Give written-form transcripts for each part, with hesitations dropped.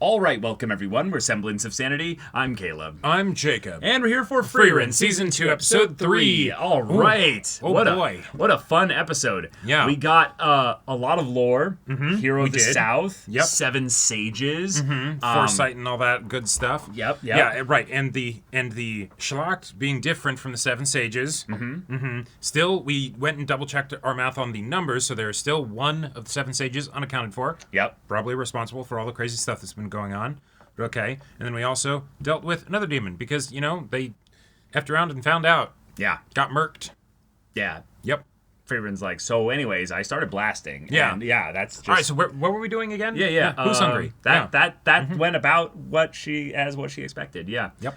All right, welcome everyone. We're Semblance of Sanity. I'm Caleb. I'm Jacob. And we're here for Frieren, Season 2, Episode 3. All right. Oh, boy. What a fun episode. Yeah. We got a lot of lore. Hero of the did. South. Yep. 7 sages. Foresight and all that good stuff. Yep. Yeah, right. And the Schlacht being different from the 7 sages. Still, we went and double-checked our math on the numbers, so there is still one of the 7 sages unaccounted for. Yep. Probably responsible for all the crazy stuff that's been going on. But okay. And then we also dealt with another demon because, they effed around and found out. Yeah. Got murked. Yeah. Yep. Frieren's like, so anyways, I started blasting. Yeah. And that's just... All right, so what were we doing again? Yeah. Who's hungry? That went about what she expected. Yeah. Yep.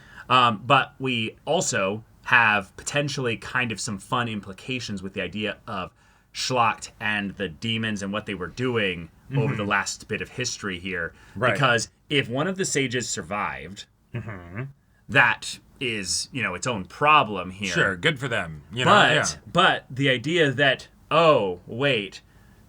But we also have potentially kind of some fun implications with the idea of Schlacht and the demons and what they were doing over the last bit of history here. Right. Because if one of the sages survived, that is, its own problem here. Sure, good for them. But the idea that, oh, wait,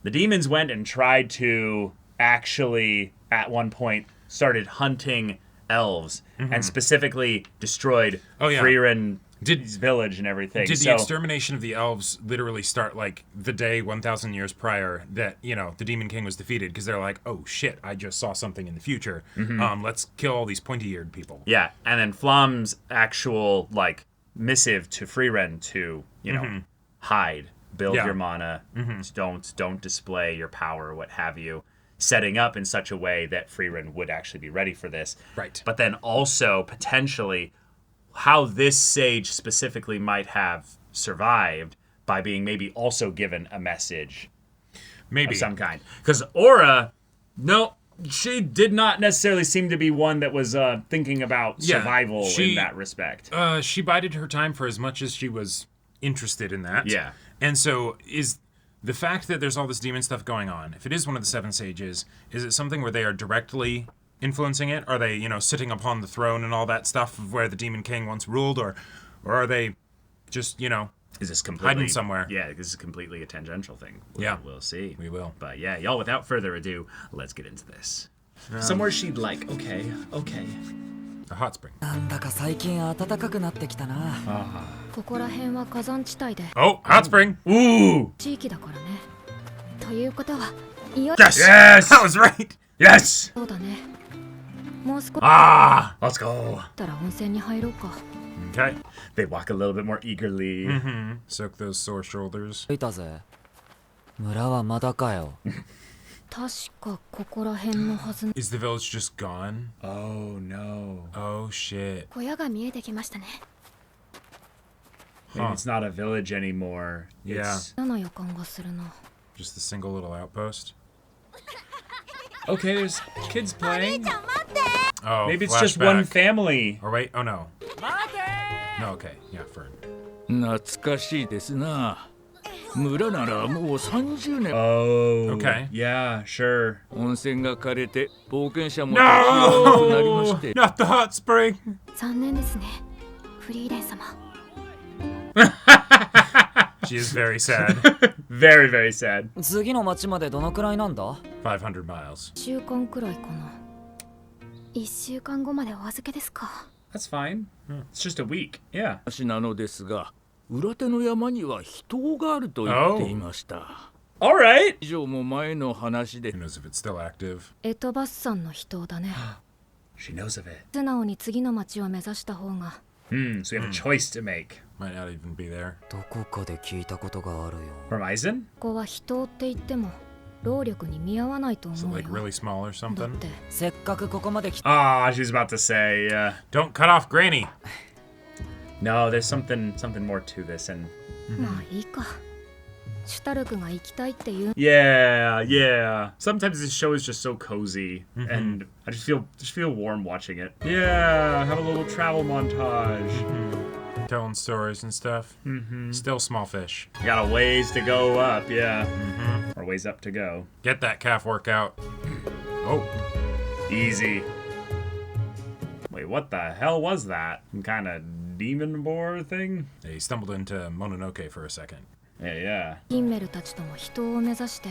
the demons went and tried to actually, at one point, started hunting elves and specifically destroyed Frieren's village and everything. Did the extermination of the elves literally start like the day 1,000 years prior that, the Demon King was defeated? Because they're like, oh shit, I just saw something in the future. Let's kill all these pointy-eared people. Yeah, and then Flam's actual, missive to Frieren to, hide, build your mana, don't display your power, what have you, setting up in such a way that Frieren would actually be ready for this. Right. But then also, potentially, how this sage specifically might have survived by being maybe also given a message of some kind. Because Aura, no, she did not necessarily seem to be one that was thinking about survival in that respect. She bided her time for as much as she was interested in that. Yeah. And so is the fact that there's all this demon stuff going on, if it is one of the 7 sages, is it something where they are directly influencing it? Are they, sitting upon the throne and all that stuff of where the Demon King once ruled, or are they just, Is this completely hiding somewhere? Yeah, this is completely a tangential thing. We'll see. We will. But yeah, y'all, without further ado, let's get into this. Somewhere she'd like. Okay. A hot spring. なんだか最近暖かくなってきたな。ここら辺は火山地帯で Oh, hot spring. Ooh. 地域だからね。ということは、いよ Yes! Yes! That was right! Yes! そうだね。もう少し Let's go. たら温泉に入ろうか。Okay. They walk a little bit more eagerly. Soak those sore shoulders. 着いたぜ。村はまだかよ。確かここら辺のはず。 Is the village just gone? Oh, no. Oh, shit. 小屋が見えてきましたね。 Maybe it's not a village anymore. Yeah. It's... 嫌な予感がするな。 Just a single little outpost? Okay, there's kids playing. Oh, Maybe it's just one flashback. family. Or wait, oh no. No, okay. Yeah, Fern. 懐かしいですな。村ならもう30年。 Oh. Okay. Yeah, sure. 温泉が枯れて冒険者も立ち寄らなくなりまして。 Not the hot spring! 残念ですね。フリーレン様。 She is very sad. Very, very sad. 次の町までどのくらいなんだ500 miles. 1週間くらいかな。1週間後までお預けですか。 That's fine. It's just a week. Yeah. 話なのですが、裏手の山には人があると言っていました。 All right. 以上も前の話で Who。knows if it's still active? エトバスさんの人だね。 She knows of it. 素直に次の町を目指した方が。 So we have a choice to make. Might not even be there. どこかで聞いたことがあるよ。 From Eisen? ここは人って言っても労力に見合わないと Is it 思う like よ。 really small or だ something? ってせっかくここまで来 Ah, she was about to say, Don't cut off Granny! no, there's something more to this. And まあいいか。シュタルクが行きたいって言う。 yeah. Sometimes this show is just so cozy, and I just feel warm watching it. Yeah, have a little travel montage. Telling stories and stuff. Still small fish. Got a ways to go up, yeah. Or ways up to go. Get that calf workout. Oh, Easy. Wait, what the hell was that? Some kind of demon boar thing? they stumbled into Mononoke for a second. Yeah. ヒンメルたちとも人を目指して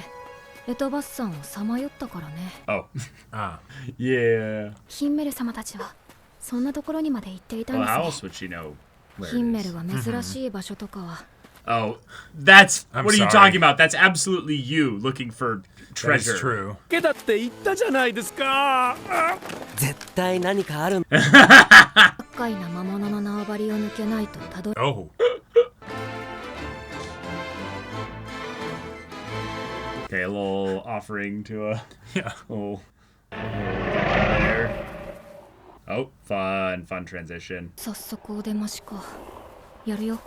エトバスさんをさまよったからね。 Oh. Ah. Yeah. ヒンメル様たちはそんなところにまで行っていたん Well, です how ね。 else would she know where ヒン it メ is? ルは珍しい場所とかは Oh, that's... I'm what are you sorry. talking about? That's absolutely you looking for That is treasure. true. けだって言ったじゃないですか。絶対何かある。厄介な魔物の縄張りを抜けないとたどり Oh. Okay, a little offering to a... Yeah. little there. Oh, fun transition. 早速お出ましか。やるよ。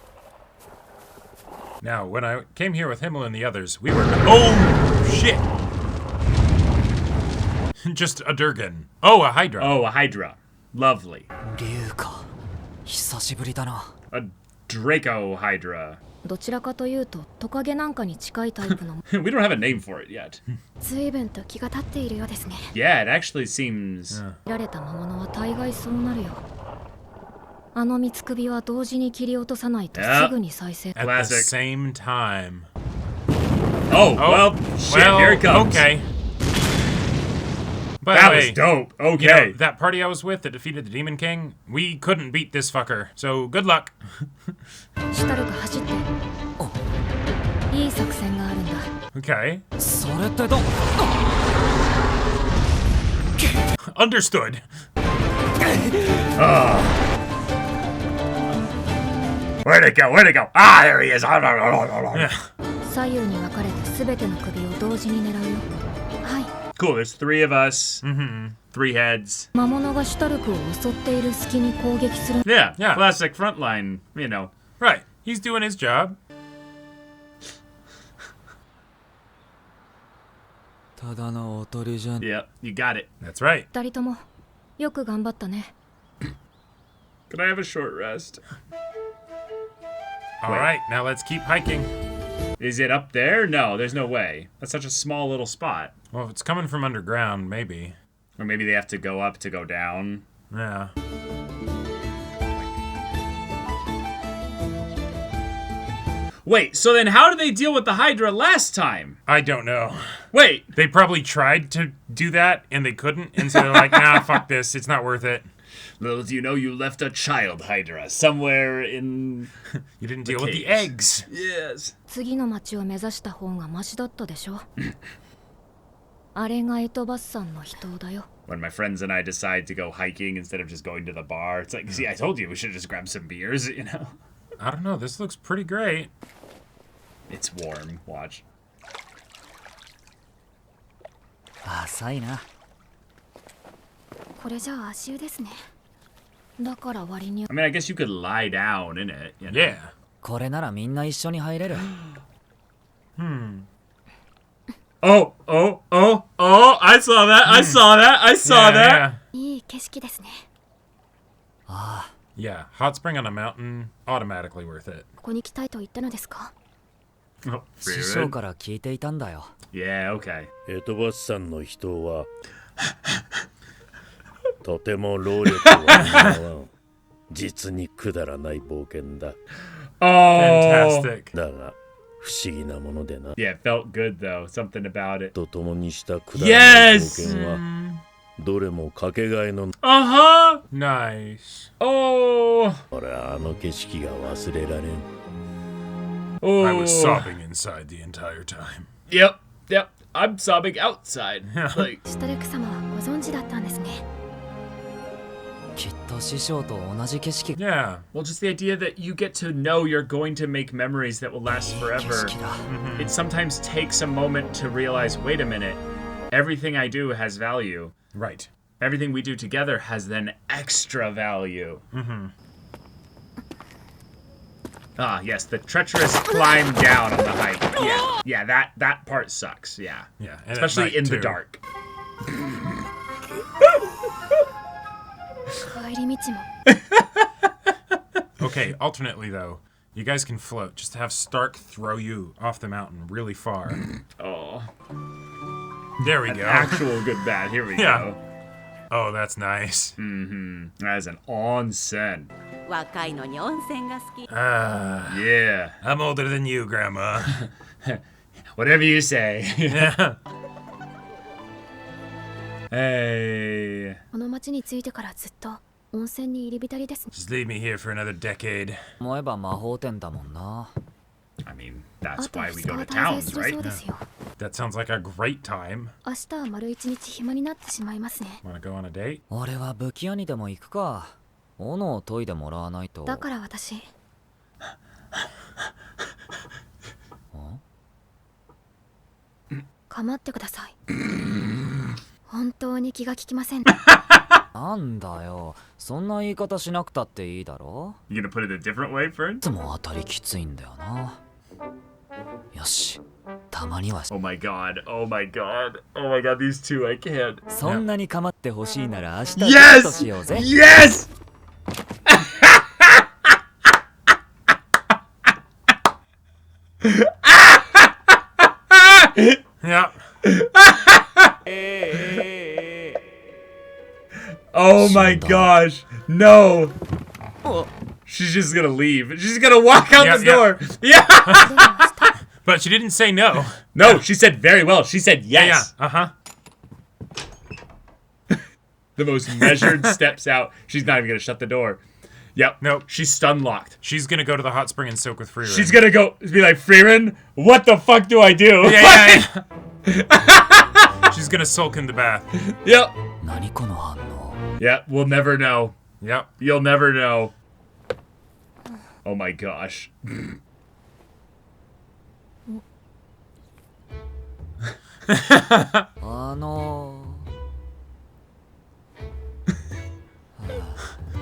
Now, when I came here with Himmel and the others, we were... Oh, shit! Just a Durgan. Oh, a Hydra. Oh, a Hydra. Lovely. 竜か。久しぶりだな。 A Draco Hydra. どちらかというとトカゲなんかに近いタイプの We don't have a name for it yet. 随分と気が立っているようですね。 Yeah, it actually seems... 切られた魔物は大概そうなるよ。あの三つ首は同時に切り落とさないとすぐに再生。 At the Classic. same time. Oh, well, shit, here it comes. Okay. By the That way, was dope. you know, Okay. that party I was with that defeated the Demon King, we couldn't beat this fucker. So good luck. シュタルク走って。いい作戦があるんだ。 Okay. それってど。 Understood. Where'd it go? Where'd it go? Ah, there he is. Yeah. 左右に分かれて全ての首を同時に狙うよ。はい。 Cool, there's 3 of us. Three heads. 魔物がシュタルクを襲っている隙に攻撃する。 Yeah, Yeah. classic frontline, you know. Right. He's doing his job. ただのおとりじゃん。 Yep, you got it. That's right. 二人ともよく頑張ったね。 Can I have a short rest? All right. Now let's keep hiking. Is it up there? No, there's no way. That's such a small little spot. Well, if it's coming from underground, maybe. Or maybe they have to go up to go down. Yeah. Wait, so then how did they deal with the Hydra last time? I don't know. Wait, They probably tried to do that and they couldn't, and so they're like, nah, fuck this. It's not worth it. little do you know you left a child Hydra somewhere in... You didn't deal with the cage. eggs. Yes. 次の町を目指した方がマシだったでしょ。あれがエトバスさんの人だよ。 When my friends and I decide to go hiking instead of just going to the bar, it's like, see, I told you we should just grab some beers, you know? I don't know. This looks pretty great. It's warm. Watch. 浅いな。これじゃあ足湯ですね。だから割に I mean, I guess you could lie down in it, you know? Yeah. これならみんな一緒に入れる。 Oh, oh, oh, oh, I saw that, I saw that, I saw that. Yeah. いい景色ですね。 Yeah. Hot spring on a mountain, automatically worth it. ここに来たいと言ったのですか？ Oh, 師匠 Frieren. から聞いていたんだよ。 Yeah, okay. エトバスさんの人はとても労力は払わん。実にくだらない冒険だ。 Oh. Fantastic. だが不思議なものでな。 Yeah, it felt good though, something about it. と共にしたくだらない Yes! 冒険はどれもかけがえの Uh-huh. Nice. Oh. 俺はあの景色が忘れられん。 Oh. I was sobbing inside the entire time. Yep, yep. I'm sobbing outside. Like, シュタルク様はご存知だったんですね。きっと師匠と同じ景色。 Yeah. well, just the idea that you get to know you're going to make memories that will last 景 forever. 色だ。 It sometimes takes a moment to realize, wait a minute, everything I do has value. Right. Everything we do together has then extra value. Ah, yes, the treacherous climb down on the hike. Yeah, that part sucks. Yeah, Yeah. And at especially night, in the too. dark. 帰り道も Okay, alternately though, you guys can float. Just have Stark throw you off the mountain really far. Oh, There we an go. actual good bad. Here we Yeah. go. Oh, that's nice. That is an onsen. 若いのに温泉が好き。 Ah, Yeah. I'm older than you, Grandma. Whatever you say. Yeah. Hey. この町に着いてからずっと温泉に入り浸りです。 Just leave me here for another decade. 思えば魔法店だもんな。 I mean, あ that's と why we 2 go 日 to は滞在 towns, する right? そうですよ。 That sounds like a great time. 明日は丸1日暇になってしまいますね。 Wanna go on a date? 俺は武器屋にでも行くか。斧を研いでもらわないと。だから私、構ってください。本当に気が利きません。なんだよ。そんな言い方しなくたっていいだろ。 You gonna put it a different way, い friend? つも当たりきついんだよな。よし。たまには Oh my god. Oh my god. Oh my god, these two, I can't. そんなに構ってほしいなら明日デート Yes! しようぜ。 Yes! Yeah. Oh my gosh. No. She's just gonna leave. She's gonna walk out Yeah, the yeah. door. Yeah. But she didn't say no. No, she said very well. She said Yeah. yes. Uh-huh. The most measured steps out. She's not even gonna shut the door. Yep. Nope. She's stun locked. She's gonna go to the hot spring and soak with Frieren. She's gonna go be like, Frieren, what the fuck do I do? Yeah. She's gonna sulk in the bath. Yep. 何この反応。 Yep. We'll never know. Yep. You'll never know. Oh my gosh.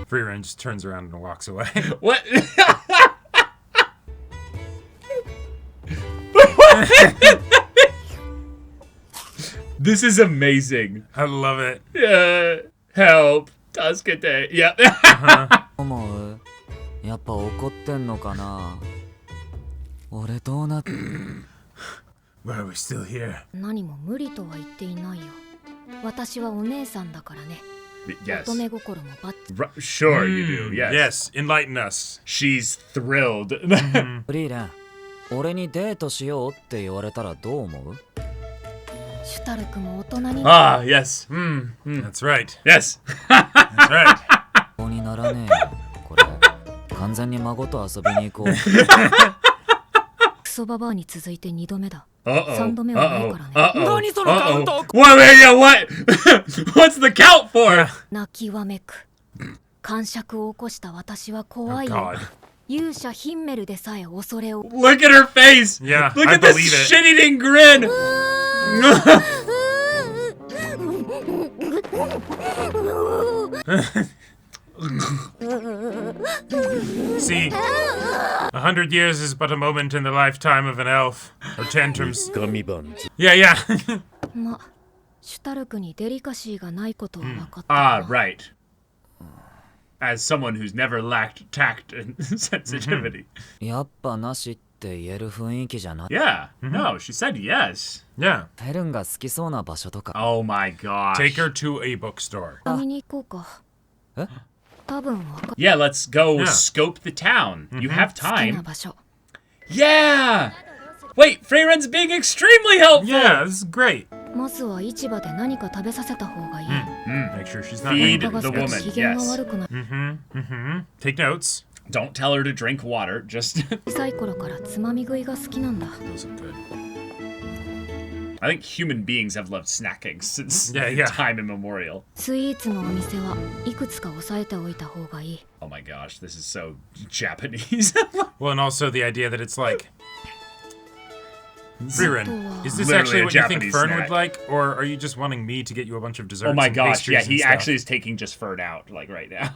Frieren just turns around and walks away. What? This is amazing. I love it. Help. Tasukete. Yeah. 思う。やっぱ怒ってんのかな。俺どうなって。 Why are we still here? 何も無理とは言っていないよ。私はお姉さんだからね。 Yes. 乙女心もバッチ Sure you do. Yes. Yes, enlighten us. She's thrilled. フリーレン、俺にデートしようって言われたらどう思う？シュタルクも大人に Ah, yes. That's right. Yes. That's right. ここにならねえよ。これ完全に孫と遊びに行こう。クソババアに続いて2度目だ。 Uh-oh. 3度目はないからね。 何そのカウント？ Wait, yeah, what? What's the count for? 泣きわめく。癇癪を起こした私は Oh 怖いよ。 God. 勇者ヒンメルでさえ恐れを。 Look at her face. Yeah, Look I at this believe it. shit-eating grin. See, 100 years is but a moment in the lifetime of an elf. Or tantrums. 神番 Yeah, yeah. ま、シュタルクにデリカシーがないことは分かった。 Ah, right. As someone who's never lacked tact and sensitivity. やっぱなしって言える雰囲気じゃない。 Yeah. No, she said yes. Yeah. フェルンが好きそうな場所とか。 Oh my gosh. Take her to a bookstore. 見に行こうか。え？多分分かっ Yeah, let's go Yeah. scope the town. You have 好きな time. 場所。 Yeah. Wait, Freyren's being extremely helpful. Yeah, this is great. まずは市場で何か食べさせた方がいい。 Make sure she's not Feed hungry. が the 少し woman, 機嫌が yes. 悪くな Take notes. Don't tell her to drink water. Just 小さい頃からつまみ食いが好きなんだ。 Those are good. I think human beings have loved snacking since Yeah, yeah. time immemorial. スイーツのお店はいくつか押さえておいた方がいい。 Oh my gosh, this is so Japanese. Well, and also the idea that it's like... Frieren, is this Literally actually a what you think Japanese Fern snack. would like? Or are you just wanting me to get you a bunch of desserts Oh my and gosh, yeah, pastries and he stuff? actually is taking just Fern out, like right now.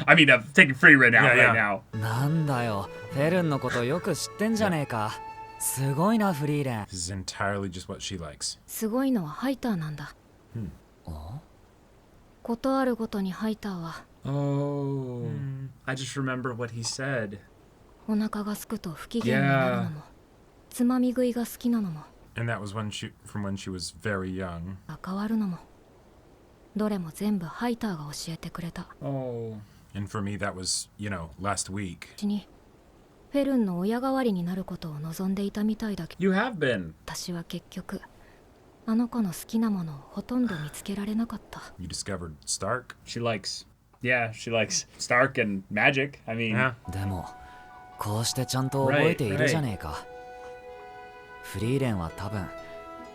I mean, taking Frieren out Yeah, right yeah. now. なんだよ、フェルンのことよく知ってんじゃねえか。すごいなフリーレン。 This is entirely just what she likes. すごいのはハイターなんだ。ことあるごとにハイターは Oh, I just remember what he said. お腹がすくと不機嫌になるのも、つまみ食いが好きなのも、 And that was from when she was very young. 変わるのも、どれも全部ハイターが教えてくれた。 Oh. And for me, that was, last week. うちにフェルンの親代わりになることを望んでいたみたいだけど、 You have been. 私は結局あの子の好きなものをほとんど見つけられなかった。 You discovered Stark? She likes Stark and magic. I mean, Yeah. でもこうしてちゃんと覚えているじゃねえか。フリーレンは多分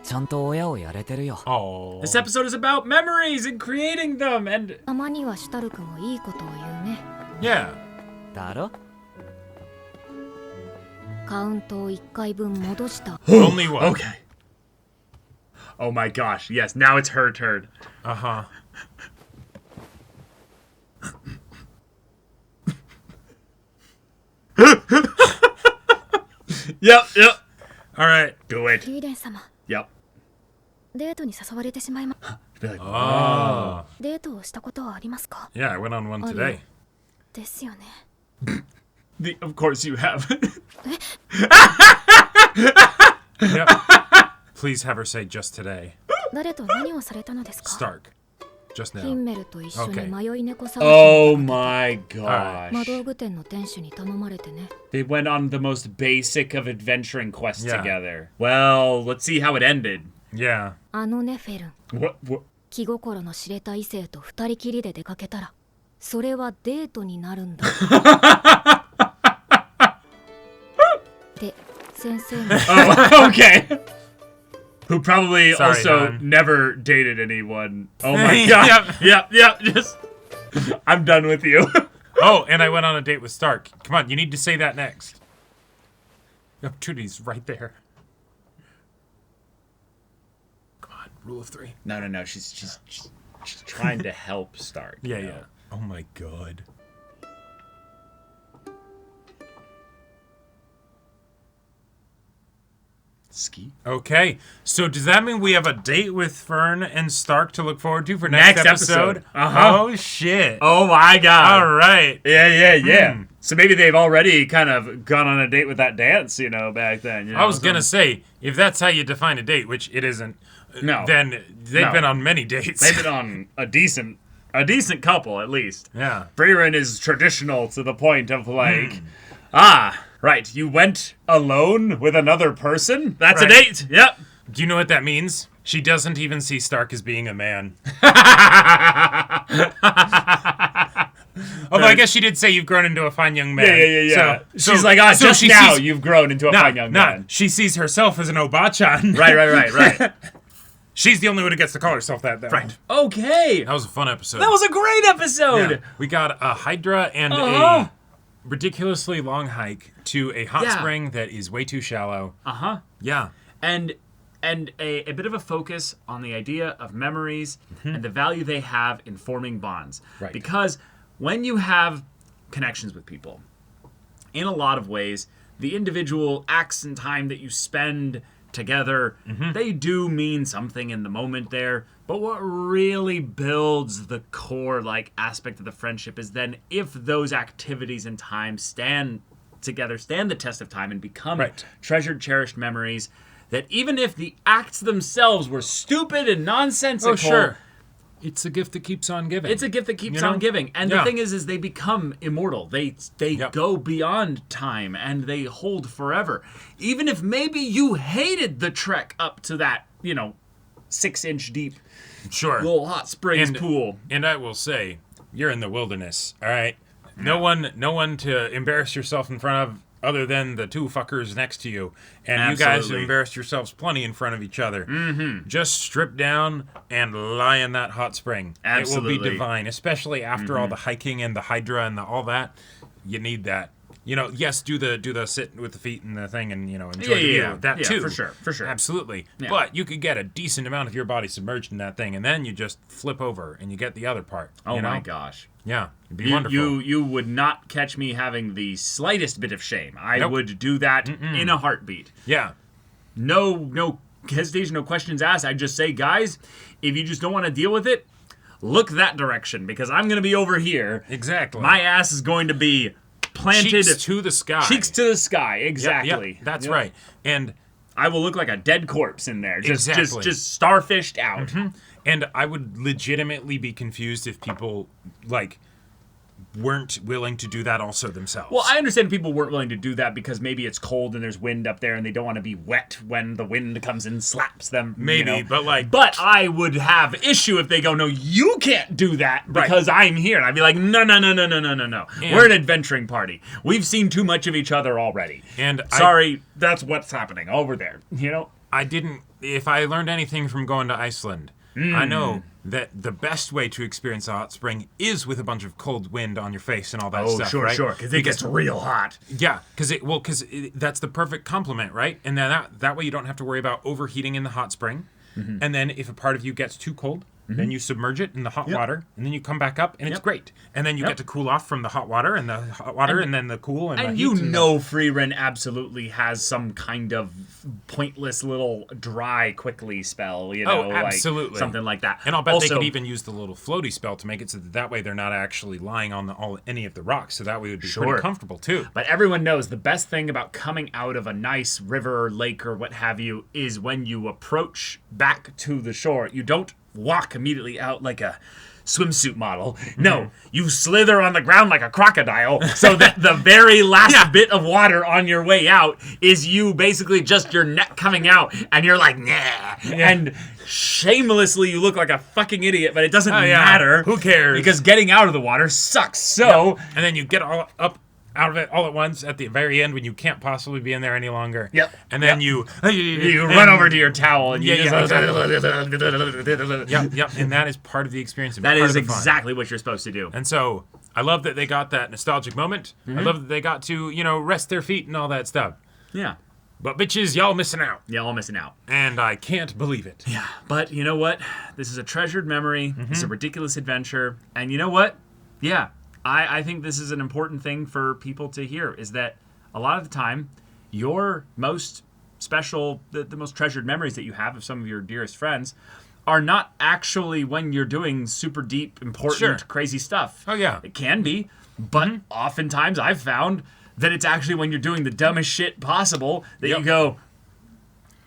ちゃんと親をやれてるよ。 Oh. this episode is about memories and creating them and たまにはシュタルクもいいことを言うね。 Yeah. だろ。カウントを1回分戻した。 Only one. okay. Oh my gosh. Yes, now it's her turn. Uh-huh. Yep. All right. Do it. フリーレン様、 Yep. デートに誘われてしまいま。 Be like, Oh. デートをしたことはありますか？ Yeah, I went on one ある today. ですよね。 of course you have. Yep. Please have her say just today. 誰と何をされたのですか？ Stark. Just ヒン now. メルと一緒に Okay. 迷い猫探し Oh に出かけ my た gosh. 魔道具店の店主に頼まれてね。 They went on the most basic of adventuring quests Yeah. together. Well, let's see how it ended. Yeah. あのねフェルン、 What? 気心の知れた異性と二人きりで出かけたらそれはデートになるんだ。で、先生も Oh, okay. Who probably Sorry, also hon. never dated anyone. Oh my god. Yep. Yep. Just. I'm done with you. Oh, and I went on a date with Stark. Come on, you need to say that next. The opportunity's right there. Come on, rule of 3. No. She's trying to help Stark. you Yeah, know? yeah. Oh my god. Ski. Okay, so does that mean we have a date with Fern and Stark to look forward to for next episode. episode? Uh-huh. Oh shit. Oh my god. All right. Yeah. So maybe they've already kind of gone on a date with that dance, back then. I was gonna say, if that's how you define a date, which it isn't, No. then they've No. been on many dates. They've been on a decent couple at least. Yeah. Frieren is traditional to the point of right, you went alone with another person? That's a Right. date. Yep. Do you know what that means? She doesn't even see Stark as being a man. Although I guess she did say you've grown into a fine young man. Yeah. So She's like, so just she now sees- you've grown into a fine young man. She sees herself as an Obachan. Right. She's the only one who gets to call herself that, though. Right. Okay. That was a fun episode. That was a great episode. Yeah. We got a Hydra and Uh-huh. a ridiculously long hike to a hot Yeah. spring that is way too shallow. Uh-huh. Yeah. And a bit of a focus on the idea of memories and the value they have in forming bonds. Right. Because when you have connections with people, in a lot of ways, the individual acts and time that you spend together, they do mean something in the moment there. But what really builds the core aspect of the friendship is then if those activities and time stand the test of time and become Right. treasured, cherished memories, that even if the acts themselves were stupid and nonsensical, Oh, sure. It's a gift that keeps on giving. it's a gift that keeps You know? on giving. And Yeah. the thing is they become immortal. They Yep. go beyond time and they hold forever. Even if maybe you hated the trek up to that, 6-inch deep Sure. little hot springs pool. And I will say, you're in the wilderness, all right? No one to embarrass yourself in front of other than the two fuckers next to you. And you guys have Absolutely. embarrassed yourselves plenty in front of each other. Mm-hmm. Just strip down and lie in that hot spring. It will Absolutely. be divine, especially after all the hiking and the Hydra and all that. You need that. Yes, do the sit with the feet and the thing and, enjoy the view. That too. For sure. Absolutely. Yeah. But you could get a decent amount of your body submerged in that thing, and then you just flip over and you get the other part. Oh you know? my gosh. Yeah, it'd be wonderful. You would not catch me having the slightest bit of shame. I Nope. would do that in a heartbeat. Yeah. No hesitation, no questions asked. I just say, guys, if you just don't want to deal with it, look that direction because I'm going to be over here. Exactly. My ass is going to be planted cheeks to the sky. cheeks to the sky. Yep, Exactly. yep, that's Yep. right. And I will look like a dead corpse in there. Just Exactly. just starfished out. and I would legitimately be confused if people weren't willing to do that also themselves. Well, I understand people weren't willing to do that because maybe it's cold and there's wind up there and they don't want to be wet when the wind comes and slaps them. Maybe, but But I would have issue if they go, no, you can't do that because I'm here. And I'd be like, no. We're an adventuring party. We've seen too much of each other already. And sorry, that's what's happening over there. If I learned anything from going to Iceland, I know that the best way to experience a hot spring is with a bunch of cold wind on your face and all that stuff, right? Sure, because it gets real hot. Yeah, because that's the perfect complement, right? And then that way you don't have to worry about overheating in the hot spring. Mm-hmm. And then if a part of you gets too cold, then you submerge it in the hot water, and then you come back up, and it's great. And then you get to cool off from the hot water, and then the cool, and the heat. Frieren absolutely has some kind of pointless little dry quickly spell, absolutely. Like something like that. And I'll bet they could even use the little floaty spell to make it so that way they're not actually lying on any of the rocks, so that way it would be pretty comfortable, too. But everyone knows the best thing about coming out of a nice river or lake or what have you is when you approach back to the shore, you don't walk immediately out like a swimsuit model. No, you slither on the ground like a crocodile so that the very last bit of water on your way out is you basically just your neck coming out and you're like, nah. And shamelessly you look like a fucking idiot, but it doesn't matter. Who cares? Because getting out of the water sucks. So, and then you get all up out of it all at once at the very end when you can't possibly be in there any longer. Yep. And then you run over to your towel and Yep. And that is part of the experience. That is exactly what you're supposed to do. And so I love that they got that nostalgic moment. I love that they got to, rest their feet and all that stuff. Yeah. But bitches, y'all missing out. Y'all missing out. And I can't believe it. Yeah. But you know what? This is a treasured memory. It's a ridiculous adventure. And you know what? Yeah. I think this is an important thing for people to hear, is that a lot of the time, your most special, the most treasured memories that you have of some of your dearest friends are not actually when you're doing super deep, important, crazy stuff. Oh, yeah. It can be, but oftentimes I've found that it's actually when you're doing the dumbest shit possible that you go,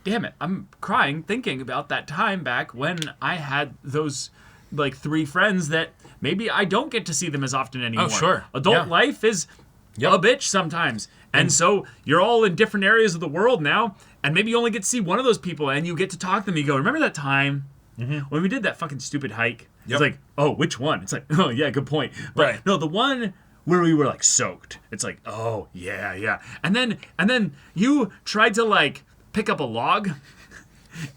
damn it, I'm crying thinking about that time back when I had those, 3 friends that maybe I don't get to see them as often anymore. Oh, sure. Adult life is a bitch sometimes. And so you're all in different areas of the world now, and maybe you only get to see one of those people, and you get to talk to them. You go, remember that time when we did that fucking stupid hike? It's like, oh, which one? It's like, oh, yeah, good point. But no, the one where we were, soaked. It's like, oh, yeah. And then you tried to, pick up a log,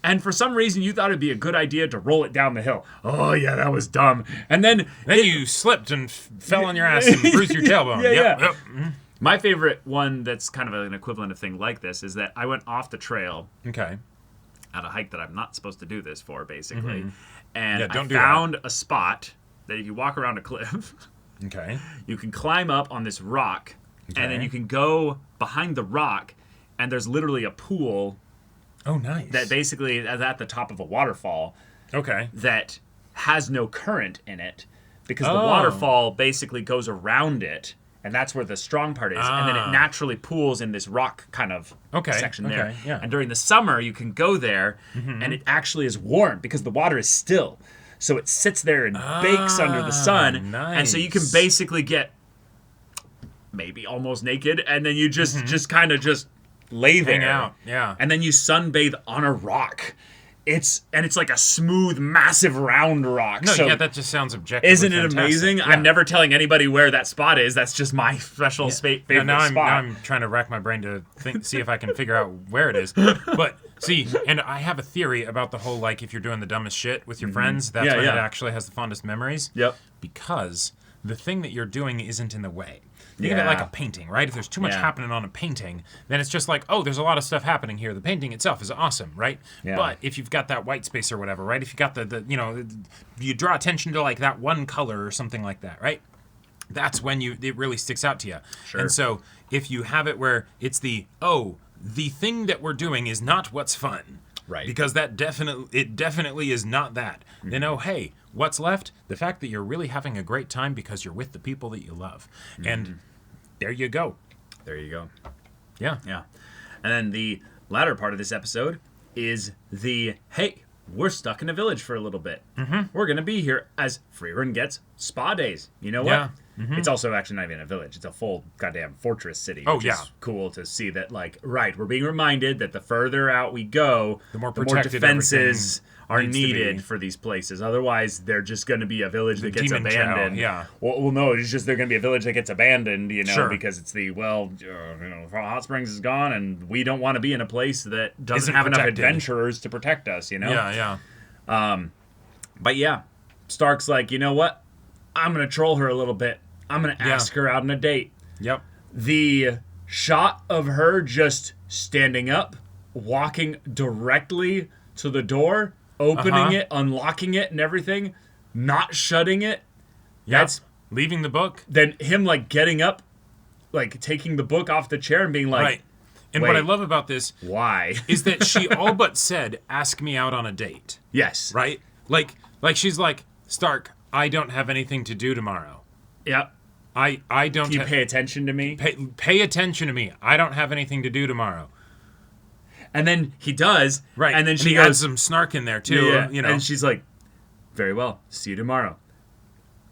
and for some reason you thought it'd be a good idea to roll it down the hill. Oh yeah, that was dumb. And then you slipped and fell on your ass and bruised your tailbone. Yep. My favorite one that's kind of an equivalent of thing like this is that I went off the trail. Okay. At a hike that I'm not supposed to do this for, basically. And I found a spot that if you walk around a cliff, you can climb up on this rock, and then you can go behind the rock, and there's literally a pool. Oh, nice. That basically is at the top of a waterfall. Okay. That has no current in it because the waterfall basically goes around it, and that's where the strong part is. And then it naturally pools in this rock kind of section there. Yeah. And during the summer, you can go there, and it actually is warm because the water is still. So it sits there and bakes under the sun. Nice. And so you can basically get maybe almost naked, and then you just kind of just lay there. Hang out, yeah. And then you sunbathe on a rock. It's like a smooth, massive, round rock. No, that just sounds objectively Isn't it fantastic. amazing? Yeah. I'm never telling anybody where that spot is. That's just my special favorite spot. Now I'm trying to rack my brain to see if I can figure out where it is. But see, and I have a theory about the whole, if you're doing the dumbest shit with your friends, that's when it actually has the fondest memories. Yep. Because the thing that you're doing isn't in the way. Think of it like a painting, right? If there's too much happening on a painting, then it's just like, oh, there's a lot of stuff happening here. The painting itself is awesome, right? Yeah. But if you've got that white space or whatever, right? If you got you draw attention to that one color or something like that, right? That's when it really sticks out to you. Sure. And so if you have it where it's the thing that we're doing is not what's fun. Right. Because it definitely is not that. Then, hey, what's left? The fact that you're really having a great time because you're with the people that you love. And there you go. There you go. Yeah. Yeah. And then the latter part of this episode is hey, we're stuck in a village for a little bit. We're going to be here as Frieren gets spa days. You know what? Yeah. It's also actually not even a village. It's a full goddamn fortress city. Oh, which yeah. is cool to see that, like, right, we're being reminded that the further out we go, The more protected defenses are needs to be. needed for these places. Otherwise, they're just going to be a village that gets demon chow, abandoned. yeah. Well, no, it's just they're going to be a village that gets abandoned, you know, Sure. because it's Hot Springs is gone, and we don't want to be in a place that doesn't Isn't have enough protected. adventurers to protect us, you know? Yeah, yeah. But yeah, Stark's like, you know what? I'm going to troll her a little bit. I'm going to ask her out on a date. Yep. The shot of her just standing up, walking directly to the door, opening it, unlocking it and everything, not shutting it. Yep. That's Leaving the book. then him like getting up, like taking the book off the chair and being like, Right. And what I wait. love about this why? is that she all but said, ask me out on a date. Yes. Right? Like she's like, Stark, I don't have anything to do tomorrow. Yep. I don't Can you pay attention to me? pay attention to me. I don't have anything to do tomorrow. And then he does. Right. And then she he goes, adds some snark in there too. yeah. You know. And she's like, very well. See you tomorrow.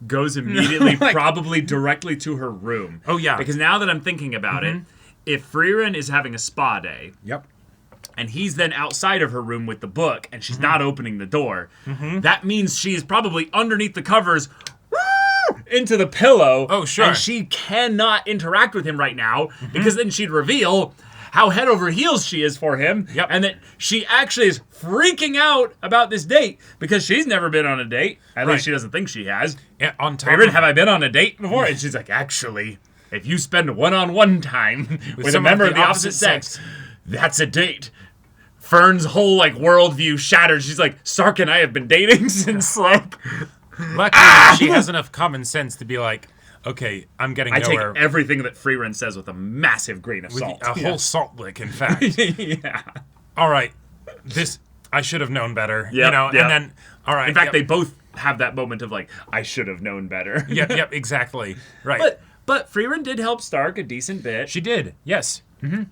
Goes immediately, Like- probably directly to her room. Oh, yeah. Because now that I'm thinking about it, if Frieren is having a spa day, Yep. and he's then outside of her room with the book, and she's not opening the door, that means she's probably underneath the covers into the pillow. Oh, sure. And she cannot interact with him right now, because then she'd reveal how head over heels she is for him, Yep. and that she actually is freaking out about this date, because she's never been on a date. At Right. least she doesn't think she has. And on top Frieren, of have I been on a date before? And she's like, actually, if you spend one-on-one time with a someone member of of the the opposite opposite sex, that's a date. Fern's whole like worldview shatters. She's like, Stark and I have been dating since like luckily she has enough common sense to be like, okay, I'm getting I take nowhere everything that Frieren says with a massive grain of with salt. a whole salt lick, in fact. yeah. All right. This I should have known better. Yep, you know, yep. and then all right. In fact, yep. they both have that moment of like, I should have known better. Yep, exactly. Right. But Frieren did help Stark a decent bit. she did. Yes.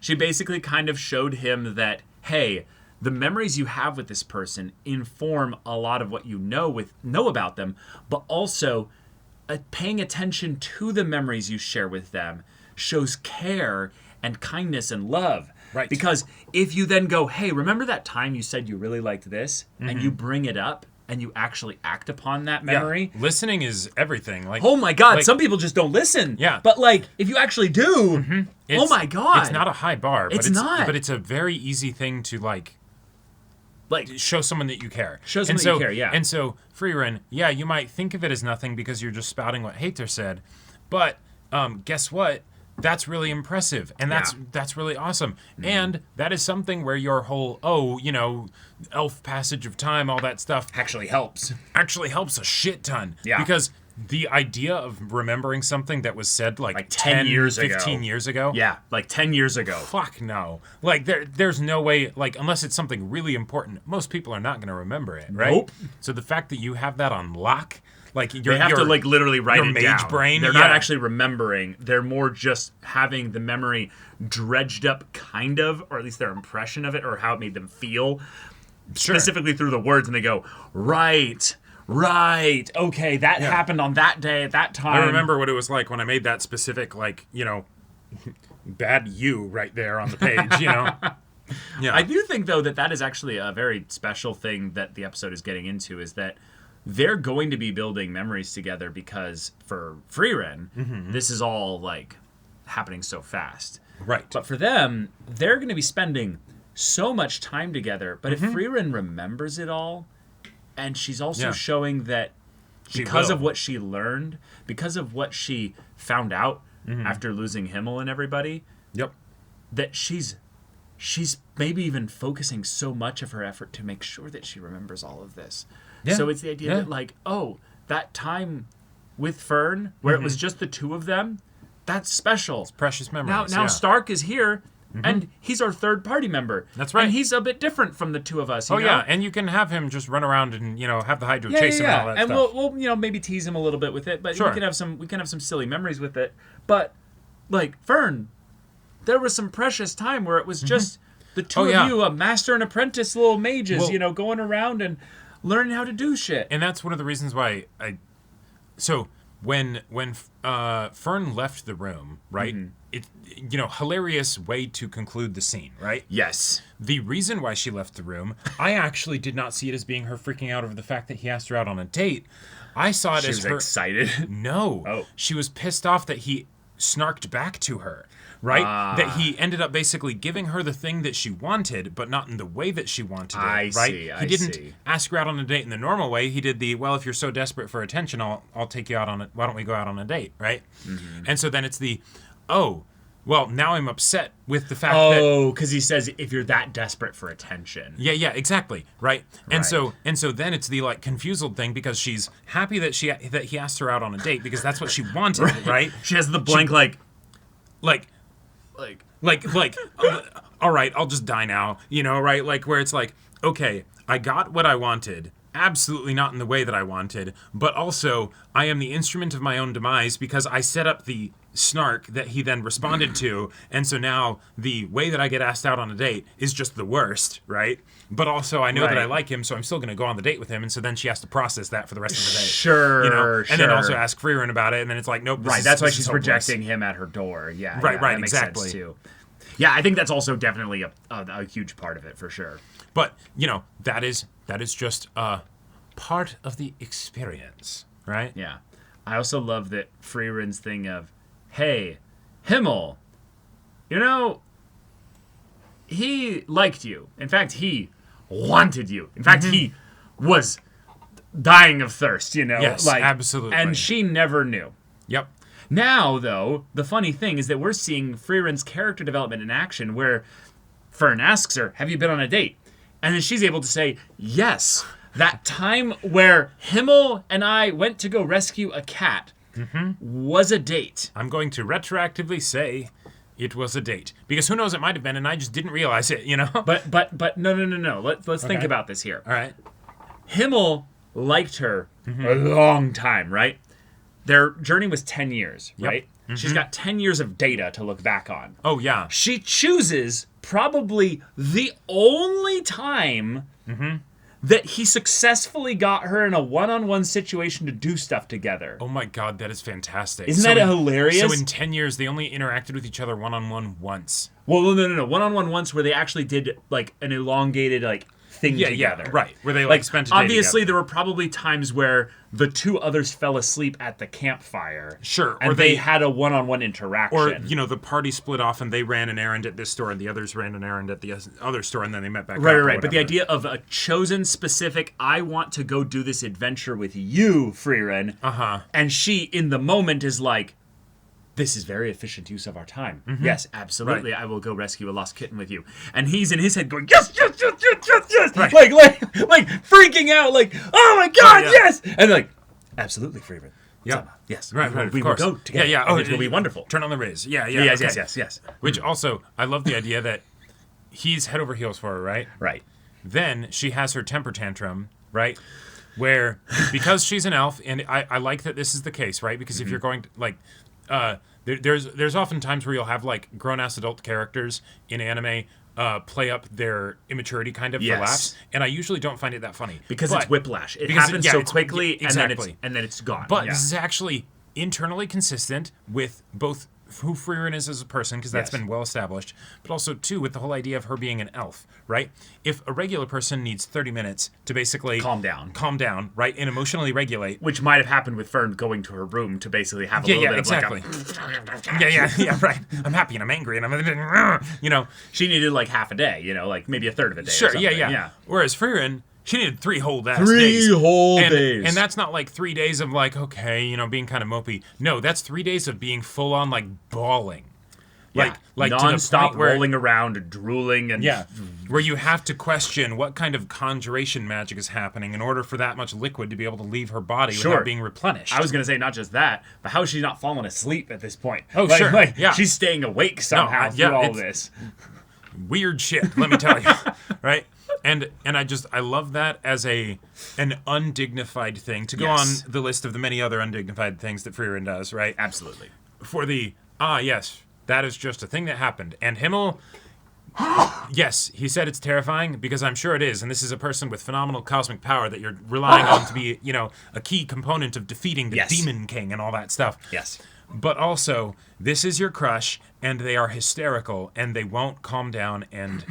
She basically kind of showed him that, hey, the memories you have with this person inform a lot of what you know about them, but also paying attention to the memories you share with them shows care and kindness and love. Right. Because if you then go, hey, remember that time you said you really liked this, and you bring it up and you actually act upon that memory. Yeah. Listening is everything. Like, Oh my God! like, some people just don't listen. Yeah. But like, if you actually do, oh it's- my God! It's not a high bar. But It's not. But it's a very easy thing to like like show someone that you care. Show someone And that you care, yeah. And so, Frieren, yeah, you might think of it as nothing because you're just spouting what Hater said, but guess what? That's really impressive, and that's really awesome. And that is something where your whole elf passage of time, all that stuff actually helps. actually helps a shit ton. Yeah. Because the idea of remembering something that was said like 10 years ago. 15 years ago. Yeah, like 10 years ago. Fuck no. Like there's no way, like, unless it's something really important, most people are not going to remember it, right? Nope. So the fact that you have that on lock, like They have to like literally write your it mage down. brain, They're not yeah. actually remembering. They're more just having the memory dredged up, kind of, or at least their impression of it, or how it made them feel, specifically through the words. And they go, right, okay, that happened on that day at that time. I remember what it was like when I made that specific, like, bad you right there on the page, Yeah. I do think, though, that is actually a very special thing that the episode is getting into, is that they're going to be building memories together because for Frieren, this is all, like, happening so fast. Right. But for them, they're going to be spending so much time together. But if Frieren remembers it all, and she's also showing that because of what she learned, because of what she found out after losing Himmel and everybody, Yep. that she's maybe even focusing so much of her effort to make sure that she remembers all of this. Yeah. So it's the idea that, like, oh, that time with Fern, where it was just the two of them, that's special. It's precious memories, Now yeah. Stark is here, and he's our third party member. That's right. And he's a bit different from the two of us. You know? Yeah, and you can have him just run around and have the Hydra chase him and all that and stuff. we'll maybe tease him a little bit with it, but Sure. we can have some silly memories with it. But like Fern, there was some precious time where it was just the two of you, a master and apprentice little mages, going around and learning how to do shit. And that's one of the reasons why So when Fern left the room, right? It hilarious way to conclude the scene, right? Yes. The reason why she left the room, I actually did not see it as being her freaking out over the fact that he asked her out on a date. I saw it as her excited. No. Oh. She was pissed off that he snarked back to her. Right? That he ended up basically giving her the thing that she wanted, but not in the way that she wanted it. I right? see. He didn't ask her out on a date in the normal way. He did the, well, if you're so desperate for attention, I'll take you out on it. Why don't we go out on a date? Right? And so then it's the, oh, well, now I'm upset with the fact that... Oh, because he says, if you're that desperate for attention. Yeah, exactly. Right? And so then it's the like confused thing because she's happy that he asked her out on a date because that's what she wanted, right? She has the blank all right, I'll just die now, right? Like where it's like, okay, I got what I wanted, absolutely not in the way that I wanted, but also I am the instrument of my own demise because I set up the snark that he then responded to, and so now the way that I get asked out on a date is just the worst, right? But also I know that I like him, so I'm still going to go on the date with him, and so then she has to process that for the rest of the day. Sure, and then also ask Frieren about it, and then it's like, nope, that's why she's rejecting him at her door. Yeah, right, that makes exactly. sense too. Yeah, I think that's also definitely a huge part of it for sure. But that is just part of the experience, right? Yeah, I also love that Frieren's thing of, hey, Himmel, he liked you. In fact, he wanted you. In fact, he was dying of thirst, Yes, absolutely. And she never knew. Yep. Now, though, the funny thing is that we're seeing Frieren's character development in action where Fern asks her, have you been on a date? And then she's able to say, yes. That time where Himmel and I went to go rescue a cat was a date. I'm going to retroactively say it was a date. Because who knows, it might have been, and I just didn't realize it, But no. Let's think about this here. All right. Himmel liked her a long time, right? Their journey was 10 years, right? She's got 10 years of data to look back on. Oh, yeah. She chooses probably the only time that he successfully got her in a one-on-one situation to do stuff together. Oh my god, that is fantastic. Isn't that hilarious? So in 10 years, they only interacted with each other one-on-one once. Well, no. One-on-one once where they actually did, like, an elongated, like, thing together. Yeah, right. Where they, like spent a day obviously, together. there were probably times where the two others fell asleep at the campfire. Sure. And they had a one-on-one interaction. Or, the party split off and they ran an errand at this store and the others ran an errand at the other store and then they met back up. Right. But the idea of a chosen specific, I want to go do this adventure with you, Frieren. And she, in the moment, is like, this is very efficient use of our time. Yes, absolutely. Right. I will go rescue a lost kitten with you. And he's in his head going, yes. Right. Like freaking out, like, oh my God, yes. And like, absolutely, Frieren. Yeah. Yes. Right. We will go together. Yeah. Oh, it will be wonderful. Turn on the rays. Yeah. Yes. Which also, I love the idea that he's head over heels for her, right? Right. Then she has her temper tantrum, right? Where, because she's an elf, and I like that this is the case, right? Because if you're going to, like, there's often times where you'll have like grown-ass adult characters in anime play up their immaturity kind of for laughs, and I usually don't find it that funny because it's whiplash. It happens so quickly, exactly. and then it's gone. But this is actually internally consistent with both who Frieren is as a person, because that's been well established, but also too with the whole idea of her being an elf, right? If a regular person needs 30 minutes to basically calm down, right, and emotionally regulate, which might have happened with Fern going to her room to basically have a little bit of like yeah, right. I'm happy and I'm angry and I'm she needed like half a day, like maybe a third of a day. Sure, or yeah. Whereas Frieren, she needed 3 whole days. 3 whole days. And that's not like 3 days of like, okay, being kind of mopey. No, that's 3 days of being full on like bawling. Like non-stop rolling around, drooling, and where you have to question what kind of conjuration magic is happening in order for that much liquid to be able to leave her body without being replenished. I was going to say not just that, but how is she not falling asleep at this point? Oh, she's staying awake somehow through all this. Weird shit, let me tell you, right? And I love that as an undignified thing to go on the list of the many other undignified things that Frieren does, right? Absolutely. For the yes, that is just a thing that happened. And Himmel Yes, he said it's terrifying because I'm sure it is, and this is a person with phenomenal cosmic power that you're relying on to be, a key component of defeating the Yes. Demon King and all that stuff. Yes. But also, this is your crush, and they are hysterical, and they won't calm down, and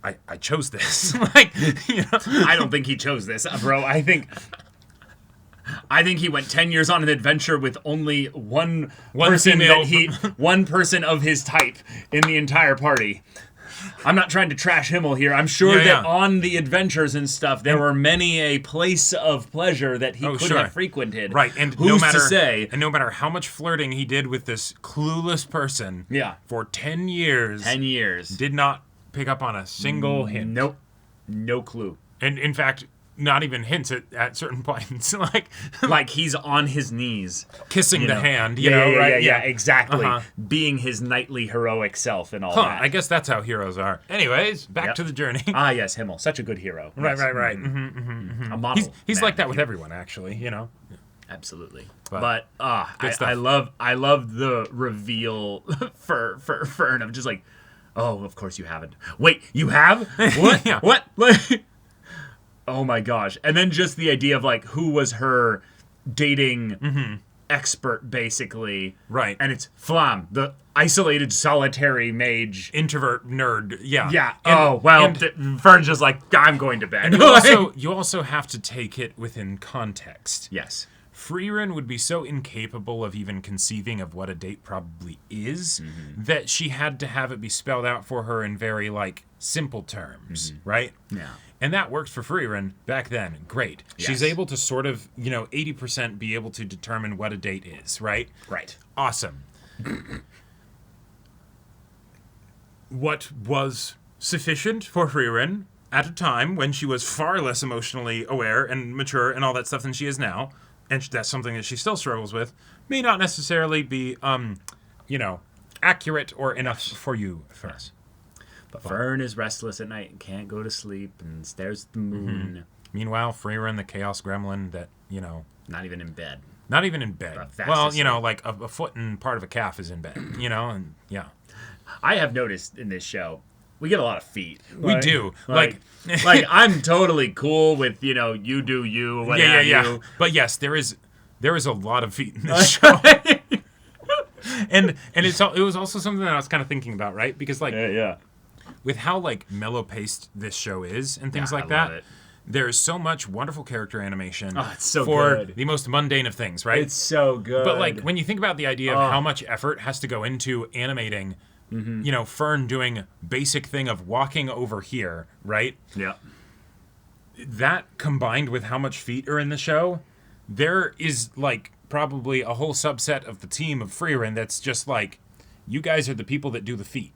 I chose this. I don't think he chose this, bro. I think he went 10 years on an adventure with only one person one person of his type in the entire party. I'm not trying to trash Himmel here. I'm sure that on the adventures and stuff, there were many a place of pleasure that he could have frequented. Right, and who's to say? And no matter how much flirting he did with this clueless person, for 10 years, did not pick up on a single hint. Nope, no clue. And in fact, not even hints at certain points, like he's on his knees, kissing the hand. Right? Yeah, exactly. Being his knightly heroic self and all that. I guess that's how heroes are. Anyways, back to the journey. Ah, yes, Himmel, such a good hero. Right. A model. He's like that with everyone, actually. Absolutely. But I love the reveal for Fern of just like, oh, of course you haven't. Wait, you have? What? What? Oh my gosh. And then just the idea of like who was her dating expert basically. Right. And it's Flam, the isolated solitary mage. Introvert nerd. Yeah. Yeah. Fern's just like, I'm going to bed. And you also have to take it within context. Yes. Frieren would be so incapable of even conceiving of what a date probably is that she had to have it be spelled out for her in very, simple terms, right? Yeah. And that worked for Frieren back then. Great. Yes. She's able to sort of, 80% be able to determine what a date is, right? Right. Awesome. What was sufficient for Frieren at a time when she was far less emotionally aware and mature and all that stuff than she is now, and that's something that she still struggles with, may not necessarily be, accurate or enough for you, Fern. But Fern is restless at night and can't go to sleep and stares at the moon. Meanwhile, Frieren, the chaos gremlin that, Not even in bed. Not even in bed. Well, a foot and part of a calf is in bed, and yeah. I have noticed in this show, we get a lot of feet. We do. Like I'm totally cool with, you do you, what have you. But yes, there is a lot of feet in this show. and it was also something that I was kind of thinking about, right? Because with how mellow paced this show is and things like that, there's so much wonderful character animation it's so for good. the most mundane of things, right? It's so good. But when you think about the idea of how much effort has to go into animating, Fern doing basic thing of walking over here, right? Yeah. That combined with how much feet are in the show, there is probably a whole subset of the team of Frieren that's just you guys are the people that do the feet.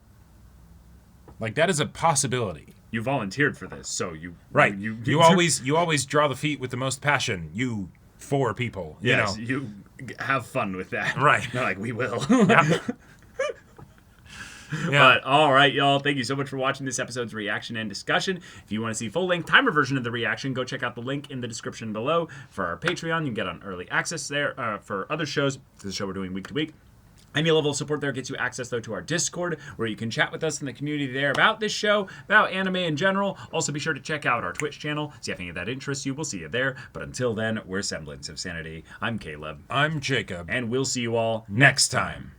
That is a possibility. You volunteered for this, so you... Right. You always draw the feet with the most passion. You 4 people. Yes, you have fun with that. Right. They're we will. Yeah. But all right, y'all. Thank you so much for watching this episode's reaction and discussion. If you want to see full-length timer version of the reaction, go check out the link in the description below for our Patreon. You can get on early access there for other shows. This is a show we're doing week to week. Any level of support there gets you access, though, to our Discord, where you can chat with us in the community there about this show, about anime in general. Also, be sure to check out our Twitch channel. See if any of that interests you. We'll see you there. But until then, we're Semblance of Sanity. I'm Caleb. I'm Jacob. And we'll see you all next time.